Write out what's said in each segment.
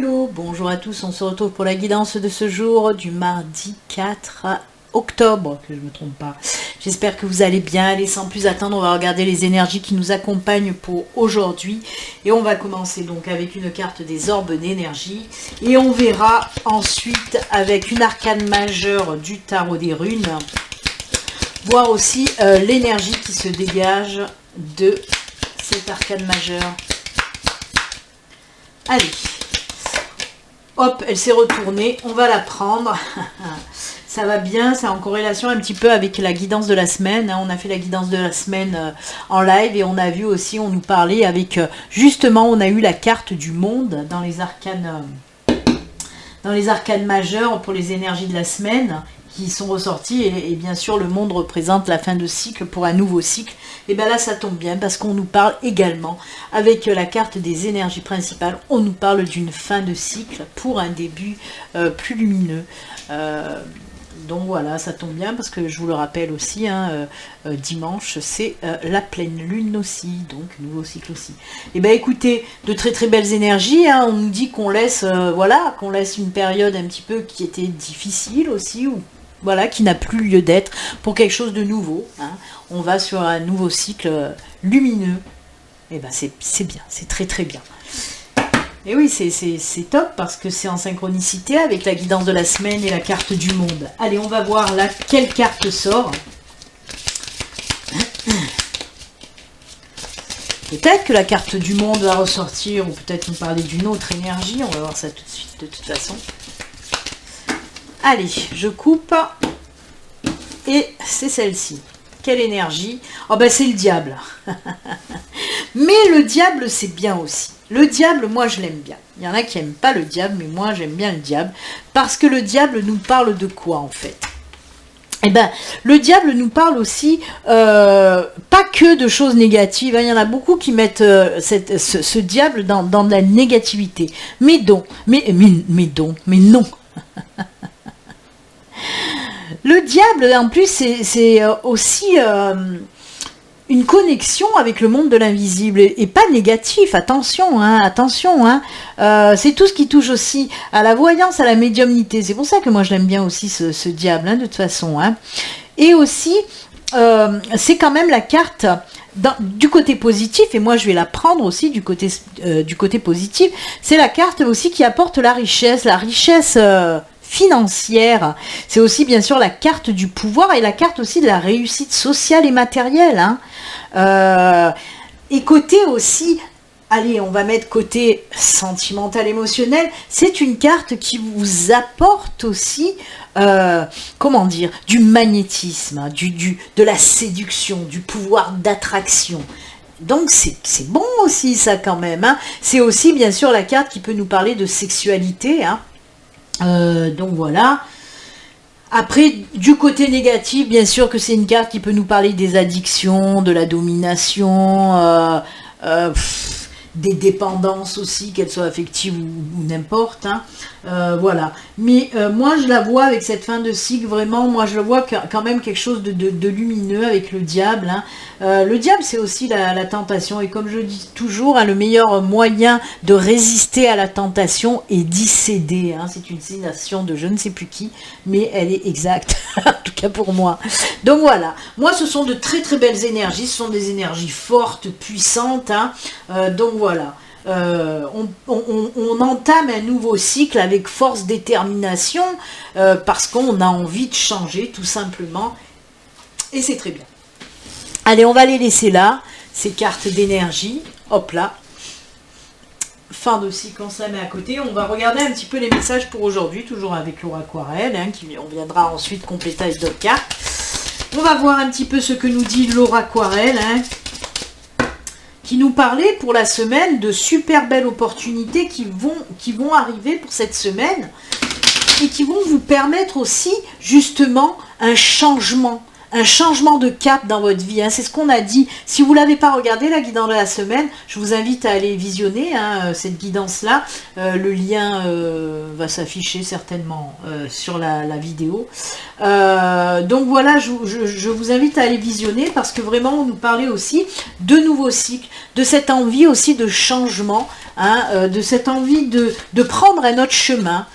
Hello, bonjour à tous, on se retrouve pour la guidance de ce jour du mardi 4 octobre, que je ne me trompe pas. J'espère que vous allez bien. Allez, sans plus attendre, on va regarder les énergies qui nous accompagnent pour aujourd'hui. Et on va commencer donc avec une carte des orbes d'énergie. Et on verra ensuite avec une arcane majeure du tarot des runes. Voir aussi l'énergie qui se dégage de cette arcane majeure. Allez. Hop, elle s'est retournée, on va la prendre. Ça va bien, c'est en corrélation un petit peu avec la guidance de la semaine. On a fait la guidance de la semaine en live et on a vu aussi, on nous parlait avec, justement, on a eu la carte du monde dans les arcanes majeures pour les énergies de la semaine qui sont ressorties. Et bien sûr, le monde représente la fin de cycle pour un nouveau cycle. Et bien là, ça tombe bien parce qu'on nous parle également, avec la carte des énergies principales, on nous parle d'une fin de cycle pour un début plus lumineux. Donc voilà, ça tombe bien parce que je vous le rappelle aussi, dimanche, c'est la pleine lune aussi, donc nouveau cycle aussi. Et bien écoutez, de très très belles énergies, on nous dit qu'on laisse, qu'on laisse une période un petit peu qui était difficile aussi, ou voilà, qui n'a plus lieu d'être, pour quelque chose de nouveau. On va sur un nouveau cycle lumineux. Et ben c'est bien, c'est très très bien. Et oui, c'est top parce que c'est en synchronicité avec la guidance de la semaine et la carte du monde. Allez, on va voir là quelle carte sort. Peut-être que la carte du monde va ressortir, ou peut-être nous parler d'une autre énergie. On va voir ça tout de suite, de toute façon. Allez, je coupe. Et c'est celle-ci. Quelle énergie? Oh ben c'est le diable. Mais le diable, c'est bien aussi. Le diable, moi je l'aime bien. Il y en a qui n'aiment pas le diable, mais moi j'aime bien le diable. Parce que le diable nous parle de quoi en fait? Eh ben, le diable nous parle aussi, pas que de choses négatives. Il y en a beaucoup qui mettent ce diable dans de la négativité. Mais non. Le diable, en plus, c'est aussi une connexion avec le monde de l'invisible, et pas négatif, attention, c'est tout ce qui touche aussi à la voyance, à la médiumnité. C'est pour ça que moi je l'aime bien aussi ce diable, de toute façon. Et aussi, c'est quand même la carte du côté positif, et moi je vais la prendre aussi du côté positif. C'est la carte aussi qui apporte la richesse financière. C'est aussi bien sûr la carte du pouvoir et la carte aussi de la réussite sociale et matérielle. Et côté aussi, allez, on va mettre côté sentimental, émotionnel, c'est une carte qui vous apporte aussi, du magnétisme, de la séduction, du pouvoir d'attraction. Donc c'est bon aussi ça quand même. C'est aussi bien sûr la carte qui peut nous parler de sexualité. Donc voilà. Après, du côté négatif, bien sûr que c'est une carte qui peut nous parler des addictions, de la domination, des dépendances aussi, qu'elles soient affectives ou n'importe. Voilà. Mais moi, je la vois avec cette fin de cycle, vraiment, moi, je le vois quand même quelque chose de lumineux avec le diable. Le diable, c'est aussi la tentation. Et comme je dis toujours, le meilleur moyen de résister à la tentation est d'y céder. C'est une citation de je ne sais plus qui, mais elle est exacte, en tout cas pour moi. Donc voilà. Moi, ce sont de très très belles énergies. Ce sont des énergies fortes, puissantes. Donc voilà. On entame un nouveau cycle avec force, détermination, parce qu'on a envie de changer tout simplement, et c'est très bien. Allez, on va les laisser là, ces cartes d'énergie. Hop là, fin de cycle, on se la met à côté. On va regarder un petit peu les messages pour aujourd'hui, toujours avec Laura Aquarelle, on viendra ensuite compléter avec d'autres cartes. On va voir un petit peu ce que nous dit Laura Aquarelle, qui nous parlait pour la semaine de super belles opportunités qui vont arriver pour cette semaine et qui vont vous permettre aussi justement un changement un changement de cap dans votre vie. Hein. C'est ce qu'on a dit. Si vous ne l'avez pas regardé, la guidance de la semaine, je vous invite à aller visionner cette guidance-là. Le lien va s'afficher certainement sur la vidéo. Donc voilà, je vous invite à aller visionner parce que vraiment, on nous parlait aussi de nouveaux cycles, de cette envie aussi de changement, de cette envie de prendre un autre chemin.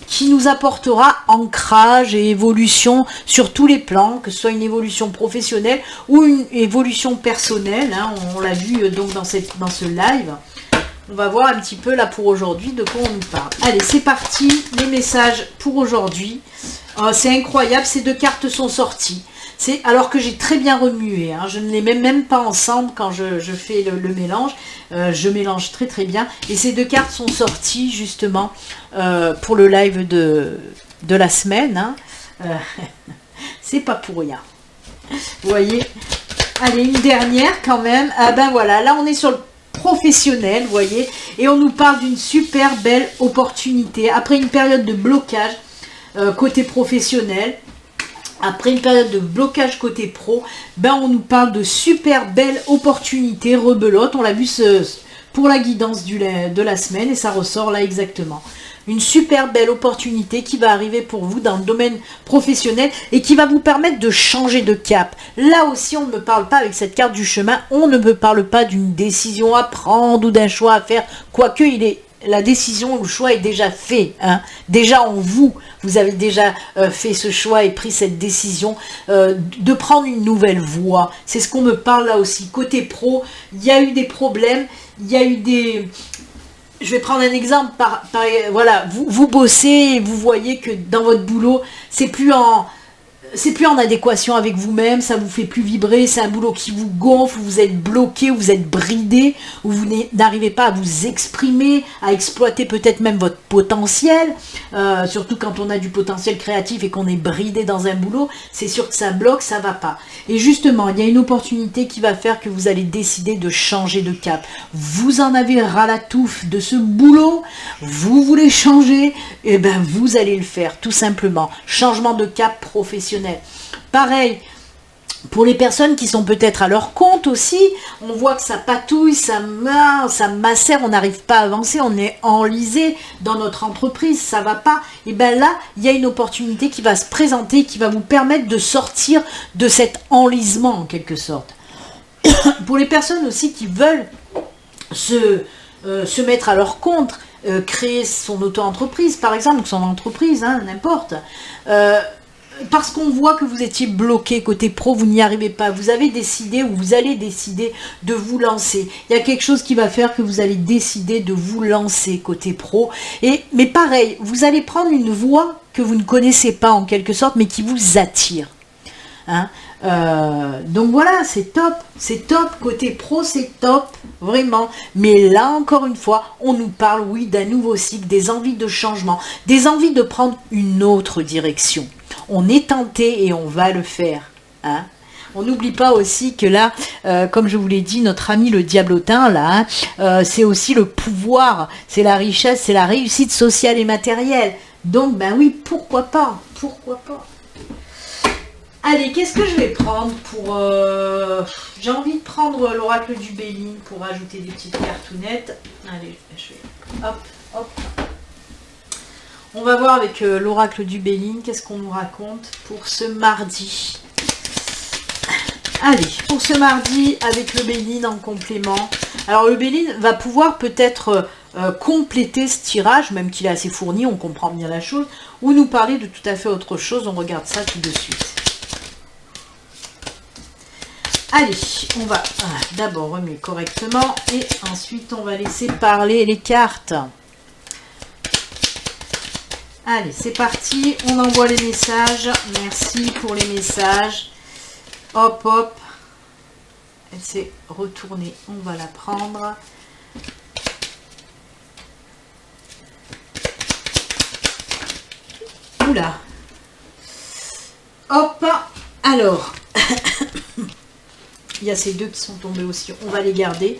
Qui nous apportera ancrage et évolution sur tous les plans, que ce soit une évolution professionnelle ou une évolution personnelle. Hein, on l'a vu donc dans ce live. On va voir un petit peu là pour aujourd'hui de quoi on nous parle. Allez, c'est parti, les messages pour aujourd'hui. C'est incroyable, ces deux cartes sont sorties. Alors que j'ai très bien remué, hein, je ne les mets même pas ensemble quand je fais le mélange, je mélange très très bien, et ces deux cartes sont sorties justement pour le live de la semaine, hein. C'est pas pour rien, vous voyez. Allez, une dernière quand même, ah ben voilà, là on est sur le professionnel, vous voyez, et on nous parle d'une super belle opportunité, après une période de blocage côté professionnel. Après une période de blocage côté pro, ben on nous parle de super belles opportunités rebelote. On l'a vu pour la guidance de la semaine et ça ressort là exactement. Une super belle opportunité qui va arriver pour vous dans le domaine professionnel et qui va vous permettre de changer de cap. Là aussi, on ne me parle pas avec cette carte du chemin, on ne me parle pas d'une décision à prendre ou d'un choix à faire, quoique la décision, le choix est déjà fait. Hein. Déjà en vous avez déjà fait ce choix et pris cette décision de prendre une nouvelle voie. C'est ce qu'on me parle là aussi. Côté pro, il y a eu des problèmes, il y a eu des... Je vais prendre un exemple. Voilà, vous bossez et vous voyez que dans votre boulot, c'est plus en adéquation avec vous-même, ça vous fait plus vibrer, c'est un boulot qui vous gonfle, vous êtes bloqué, vous êtes bridé, où vous n'arrivez pas à vous exprimer, à exploiter peut-être même votre potentiel, surtout quand on a du potentiel créatif et qu'on est bridé dans un boulot, c'est sûr que ça bloque, ça va pas. Et justement, il y a une opportunité qui va faire que vous allez décider de changer de cap. Vous en avez ras la touffe de ce boulot, vous voulez changer, et ben vous allez le faire, tout simplement. Changement de cap professionnel. Pareil, pour les personnes qui sont peut-être à leur compte aussi, on voit que ça patouille, ça macère, on n'arrive pas à avancer, on est enlisé dans notre entreprise, ça va pas. Et bien là, il y a une opportunité qui va se présenter, qui va vous permettre de sortir de cet enlisement en quelque sorte. Pour les personnes aussi qui veulent se mettre à leur compte, créer son auto-entreprise par exemple, son entreprise, hein, n'importe. Parce qu'on voit que vous étiez bloqué côté pro, vous n'y arrivez pas, vous avez décidé ou vous allez décider de vous lancer. Il y a quelque chose qui va faire que vous allez décider de vous lancer côté pro. Mais pareil, vous allez prendre une voie que vous ne connaissez pas en quelque sorte, mais qui vous attire. Hein, donc voilà, c'est top, côté pro c'est top, vraiment, mais là encore une fois, on nous parle oui d'un nouveau cycle, des envies de changement, des envies de prendre une autre direction. On est tenté et on va le faire, hein. On n'oublie pas aussi que là, comme je vous l'ai dit, notre ami le diablotin, là, c'est aussi le pouvoir, c'est la richesse, c'est la réussite sociale et matérielle. Donc, ben oui, pourquoi pas. Allez, qu'est-ce que je vais prendre pour... J'ai envie de prendre l'oracle du Béline pour ajouter des petites cartounettes. Allez, je vais... Hop. On va voir avec l'oracle du Béline, qu'est-ce qu'on nous raconte pour ce mardi. Allez, pour ce mardi, avec le Béline en complément. Alors, le Béline va pouvoir peut-être compléter ce tirage, même qu'il est assez fourni, on comprend bien la chose, ou nous parler de tout à fait autre chose. On regarde ça tout de suite. Allez, on va d'abord remuer correctement et ensuite on va laisser parler les cartes. Allez, c'est parti, on envoie les messages. Merci pour les messages. Hop. Elle s'est retournée, on va la prendre. Oula. Hop, alors... Il y a ces deux qui sont tombés aussi, on va les garder.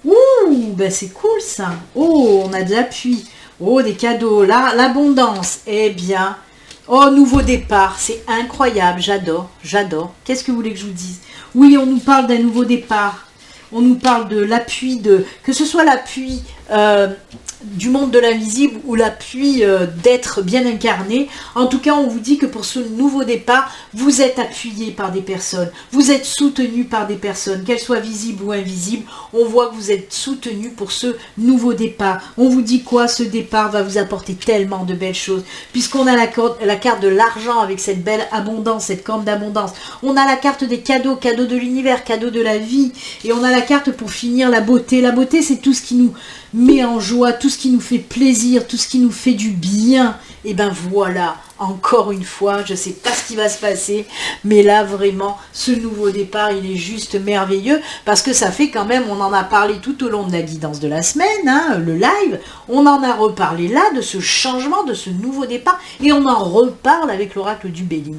Ouh, ben c'est cool ça. Oh, on a de l'appui. Oh, des cadeaux. Là, l'abondance. Eh bien, Oh, nouveau départ, c'est incroyable, j'adore, j'adore. Qu'est-ce que vous voulez que je vous dise? Oui, on nous parle d'un nouveau départ. On nous parle de l'appui, que ce soit l'appui du monde de l'invisible ou l'appui d'être bien incarné. En tout cas, on vous dit que pour ce nouveau départ, vous êtes appuyé par des personnes, vous êtes soutenu par des personnes, qu'elles soient visibles ou invisibles. On voit que vous êtes soutenu pour ce nouveau départ. On vous dit quoi? Ce départ va vous apporter tellement de belles choses, puisqu'on a la carte de l'argent avec cette belle abondance, cette corne d'abondance. On a la carte des cadeaux, cadeaux de l'univers, cadeaux de la vie, et on a la carte pour finir la beauté. La beauté, c'est tout ce qui nous met en joie, tout ce qui nous fait plaisir, tout ce qui nous fait du bien. Et ben voilà, encore une fois, je sais pas ce qui va se passer, mais là vraiment, ce nouveau départ, il est juste merveilleux, parce que ça fait quand même, on en a parlé tout au long de la guidance de la semaine, hein, le live, on en a reparlé là, de ce changement, de ce nouveau départ, et on en reparle avec l'oracle du Bélier.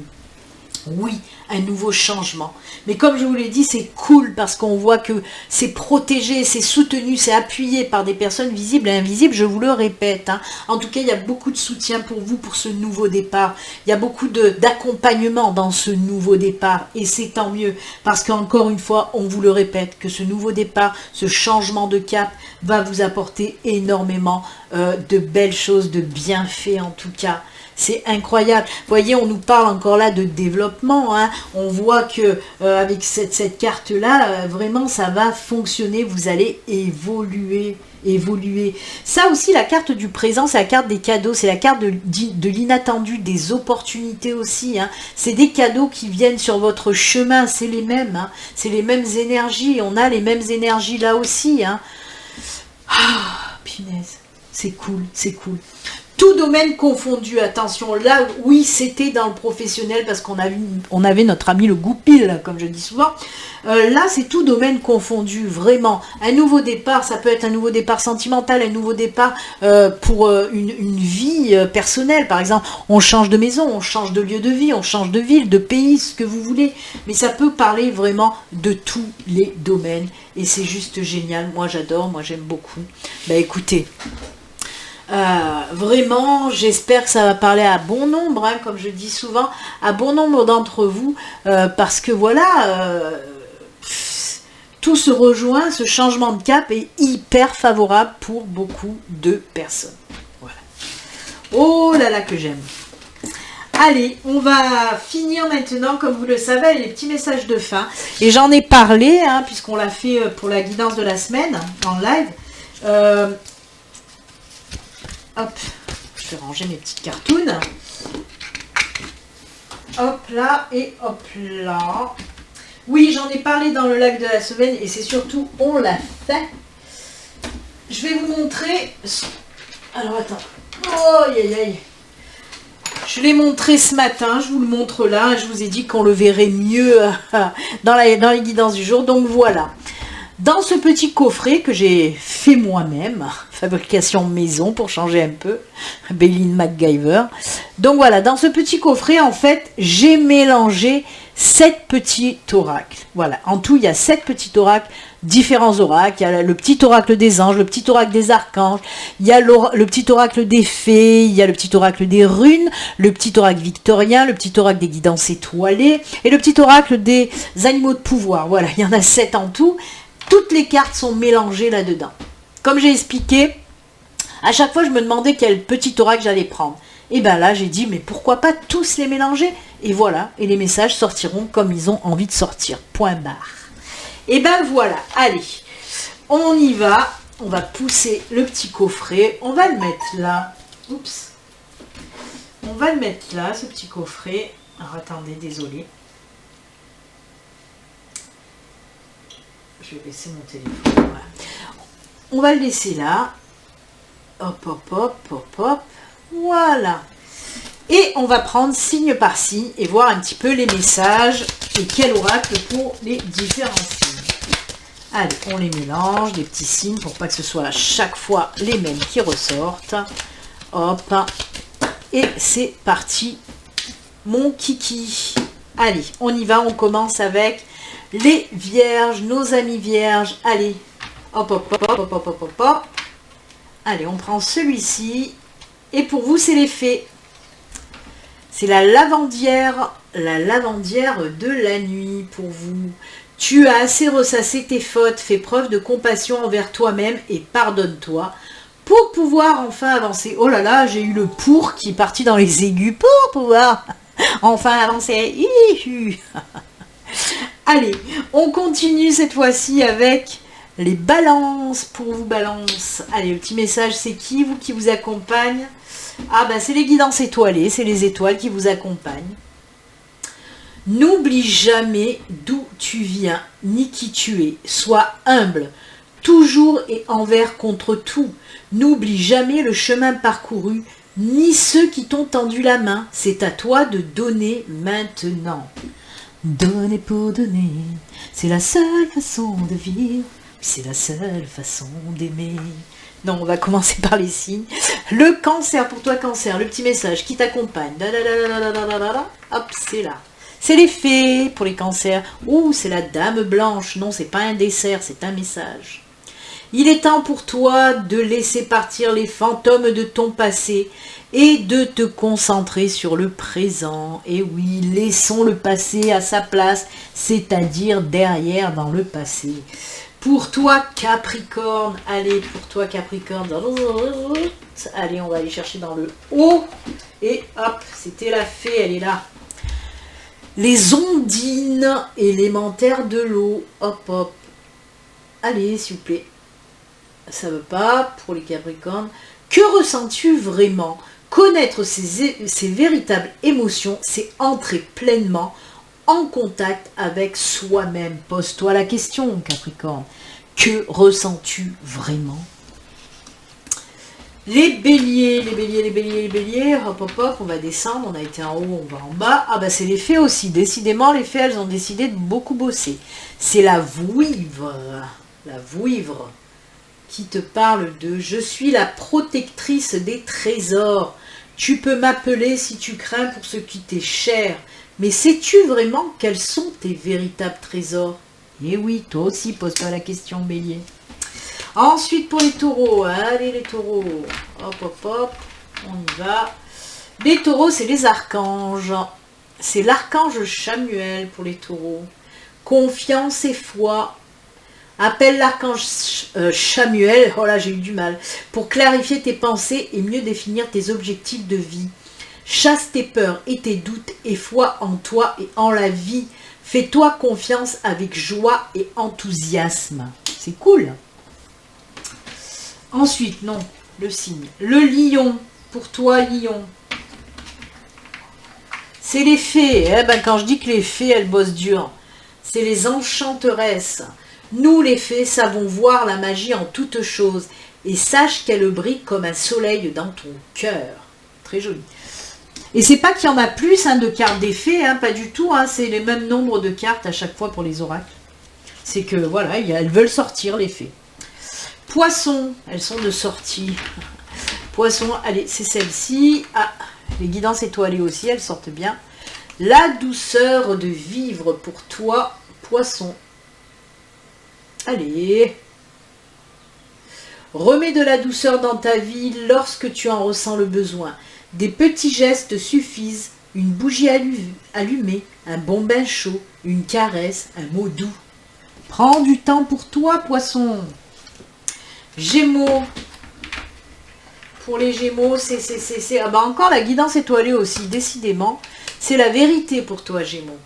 Oui, un nouveau changement. Mais comme je vous l'ai dit, c'est cool parce qu'on voit que c'est protégé, c'est soutenu, c'est appuyé par des personnes visibles et invisibles, je vous le répète. Hein. En tout cas, il y a beaucoup de soutien pour vous pour ce nouveau départ. Il y a beaucoup d'accompagnement dans ce nouveau départ et c'est tant mieux parce qu'encore une fois, on vous le répète, que ce nouveau départ, ce changement de cap va vous apporter énormément de belles choses, de bienfaits en tout cas. C'est incroyable. Vous voyez, on nous parle encore là de développement. Hein. On voit que avec cette carte-là, vraiment, ça va fonctionner. Vous allez évoluer. Ça aussi, la carte du présent, c'est la carte des cadeaux. C'est la carte de l'inattendu, des opportunités aussi. Hein. C'est des cadeaux qui viennent sur votre chemin. C'est les mêmes. Hein. C'est les mêmes énergies. On a les mêmes énergies là aussi. Hein. Ah, punaise. C'est cool, c'est cool. Tout domaine confondu, attention, là, oui, c'était dans le professionnel, parce qu'on avait notre ami le goupil, comme je dis souvent. Là, c'est tout domaine confondu, vraiment. Un nouveau départ, ça peut être un nouveau départ sentimental, un nouveau départ pour une vie personnelle. Par exemple, on change de maison, on change de lieu de vie, on change de ville, de pays, ce que vous voulez. Mais ça peut parler vraiment de tous les domaines. Et c'est juste génial. Moi, j'adore, moi, j'aime beaucoup. Bah, écoutez... vraiment, j'espère que ça va parler à bon nombre, hein, comme je dis souvent, à bon nombre d'entre vous, parce que voilà, tout se rejoint, ce changement de cap est hyper favorable pour beaucoup de personnes. Voilà. Oh là là que j'aime. Allez, on va finir maintenant, comme vous le savez, les petits messages de fin. Et j'en ai parlé, hein, puisqu'on l'a fait pour la guidance de la semaine, en live. Hop, je vais ranger mes petites cartounes. Hop là et hop là. Oui, j'en ai parlé dans le live de la semaine et c'est surtout, on l'a fait. Je vais vous montrer... Alors attends. Oh, aïe aïe. Je l'ai montré ce matin, je vous le montre là. Je vous ai dit qu'on le verrait mieux dans les guidances du jour. Donc voilà. Dans ce petit coffret que j'ai fait moi-même, fabrication maison pour changer un peu, Béline MacGyver. Donc voilà, dans ce petit coffret, en fait, j'ai mélangé 7 petits oracles. Voilà, en tout, il y a 7 petits oracles, différents oracles. Il y a le petit oracle des anges, le petit oracle des archanges, il y a le petit oracle des fées, il y a le petit oracle des runes, le petit oracle victorien, le petit oracle des guidances étoilées et le petit oracle des animaux de pouvoir. Voilà, il y en a 7 en tout. Toutes les cartes sont mélangées là-dedans. Comme j'ai expliqué, à chaque fois je me demandais quel petit oracle j'allais prendre. Et bien là j'ai dit mais pourquoi pas tous les mélanger? Et voilà, et les messages sortiront comme ils ont envie de sortir. Point barre. Et ben voilà, allez, on y va. On va pousser le petit coffret. On va le mettre là. Oups. On va le mettre là, ce petit coffret. Alors attendez, désolé. Je vais baisser mon téléphone. Voilà. On va le laisser là. Hop, hop, hop, hop, hop. Voilà. Et on va prendre signe par signe et voir un petit peu les messages et quel oracle pour les différents signes. Allez, on les mélange, des petits signes pour pas que ce soit à chaque fois les mêmes qui ressortent. Hop. Et c'est parti, mon kiki. Allez, on y va, on commence avec... les vierges, nos amis vierges, allez, hop, hop, hop, hop, hop, hop, hop, hop. Allez, on prend celui-ci. Et pour vous, c'est les fées. C'est la lavandière de la nuit pour vous. Tu as assez ressassé tes fautes, fais preuve de compassion envers toi-même et pardonne-toi pour pouvoir enfin avancer. Oh là là, j'ai eu le pour qui est parti dans les aigus pour pouvoir enfin avancer. Allez, on continue cette fois-ci avec les balances pour vous, balance. Allez, le petit message, c'est qui, vous qui vous accompagne? Ah ben c'est les guidances étoilées, c'est les étoiles qui vous accompagnent. N'oublie jamais d'où tu viens, ni qui tu es. Sois humble, toujours et envers contre tout. N'oublie jamais le chemin parcouru, ni ceux qui t'ont tendu la main. C'est à toi de donner maintenant. Donner pour donner, c'est la seule façon de vivre, c'est la seule façon d'aimer. Non, on va commencer par les signes. Le cancer, pour toi cancer, le petit message qui t'accompagne. Hop, c'est là. C'est les fées pour les cancers. Ouh, c'est la dame blanche. Non, c'est pas un dessert, c'est un message. Il est temps pour toi de laisser partir les fantômes de ton passé et de te concentrer sur le présent. Et oui, laissons le passé à sa place, c'est-à-dire derrière dans le passé. Pour toi Capricorne, allez, pour toi Capricorne, allez, on va aller chercher dans le haut. Et hop, c'était la fée, elle est là. Les ondines élémentaires de l'eau, hop hop. Allez, s'il vous plaît. Ça veut pas pour les Capricornes. Que ressens-tu vraiment? Connaître ses véritables émotions, c'est entrer pleinement en contact avec soi-même. Pose-toi la question, Capricorne. Que ressens-tu vraiment? Les béliers, hop hop hop, on va descendre, on a été en haut, on va en bas. Ah bah c'est les fées aussi, décidément les fées, elles ont décidé de beaucoup bosser. C'est la vouivre qui te parle de « Je suis la protectrice des trésors. Tu peux m'appeler si tu crains pour ce qui t'est cher. Mais sais-tu vraiment quels sont tes véritables trésors ?» Eh oui, toi aussi, pose-toi la question, bélier. Ensuite, pour les taureaux, allez les taureaux, hop hop hop, on y va. Les taureaux, c'est les archanges. C'est l'archange Chamuel pour les taureaux. Confiance et foi. Appelle l'archange Chamuel, oh là j'ai eu du mal, pour clarifier tes pensées et mieux définir tes objectifs de vie. Chasse tes peurs et tes doutes et foi en toi et en la vie. Fais-toi confiance avec joie et enthousiasme. C'est cool. Ensuite, non, le signe. Le lion, pour toi lion. C'est les fées. Eh ben, quand je dis que les fées, elles bossent dur, c'est les enchanteresses. Nous, les fées, savons voir la magie en toutes choses et sache qu'elle brille comme un soleil dans ton cœur. Très joli. Et c'est pas qu'il y en a plus de cartes des fées, pas du tout. C'est les mêmes nombres de cartes à chaque fois pour les oracles. C'est que, voilà, elles veulent sortir, les fées. Poissons, elles sont de sortie. Poissons, allez, c'est celle-ci. Ah, les guidances étoilées aussi, elles sortent bien. La douceur de vivre pour toi, Poisson. Allez, remets de la douceur dans ta vie lorsque tu en ressens le besoin. Des petits gestes suffisent, une bougie allumée, un bon bain chaud, une caresse, un mot doux. Prends du temps pour toi, Poisson. Gémeaux. Pour les Gémeaux, c'est ah bah encore la guidance étoilée aussi, décidément. C'est la vérité pour toi, Gémeaux.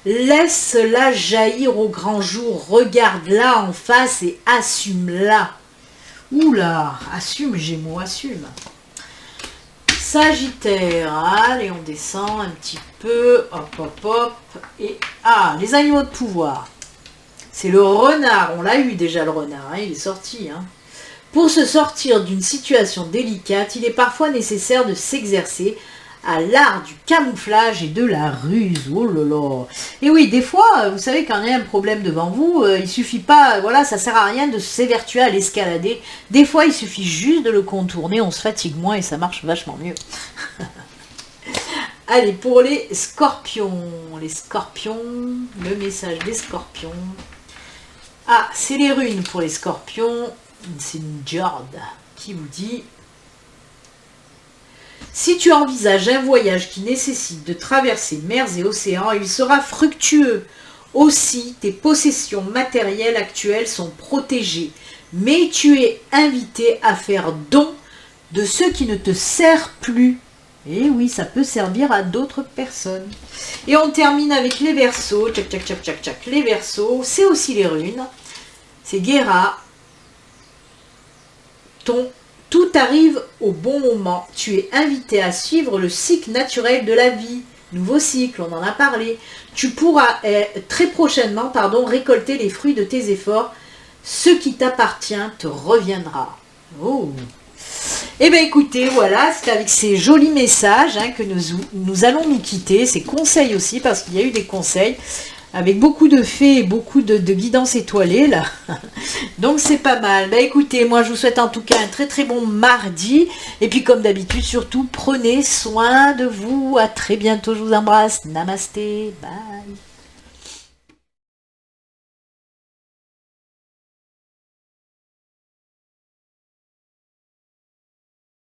Laisse-la jaillir au grand jour, regarde-la en face et assume-la. Oula, assume Gémeaux, assume. Sagittaire, allez on descend un petit peu, hop hop hop, et les animaux de pouvoir. C'est le renard, on l'a eu déjà le renard, il est sorti. Pour se sortir d'une situation délicate, il est parfois nécessaire de s'exercer à l'art du camouflage et de la ruse. Oh là là. Et oui, des fois, vous savez, quand il y a un problème devant vous, il suffit pas, voilà, ça sert à rien de s'évertuer à l'escalader. Des fois, il suffit juste de le contourner, on se fatigue moins et ça marche vachement mieux. Allez, pour les scorpions, le message des scorpions. Ah, c'est les runes pour les scorpions. C'est une Jord qui vous dit Si tu envisages un voyage qui nécessite de traverser mers et océans, il sera fructueux. Aussi, tes possessions matérielles actuelles sont protégées, mais tu es invité à faire don de ce qui ne te sert plus. Et oui, ça peut servir à d'autres personnes. Et on termine avec les Verseaux. Tchac, tchac, tchac, tchac, tchac. Les Verseaux, c'est aussi les runes. C'est Guéra. Tout arrive au bon moment. Tu es invité à suivre le cycle naturel de la vie. Nouveau cycle, on en a parlé. Tu pourras très prochainement récolter les fruits de tes efforts. Ce qui t'appartient te reviendra. Oh. Eh bien écoutez, voilà, c'est avec ces jolis messages que nous allons nous quitter, ces conseils aussi, parce qu'il y a eu des conseils, avec beaucoup de fées et beaucoup de guidance étoilée, là. Donc c'est pas mal. Ben écoutez, moi je vous souhaite en tout cas un très très bon mardi, et puis comme d'habitude, surtout, prenez soin de vous, à très bientôt, je vous embrasse, namasté, bye.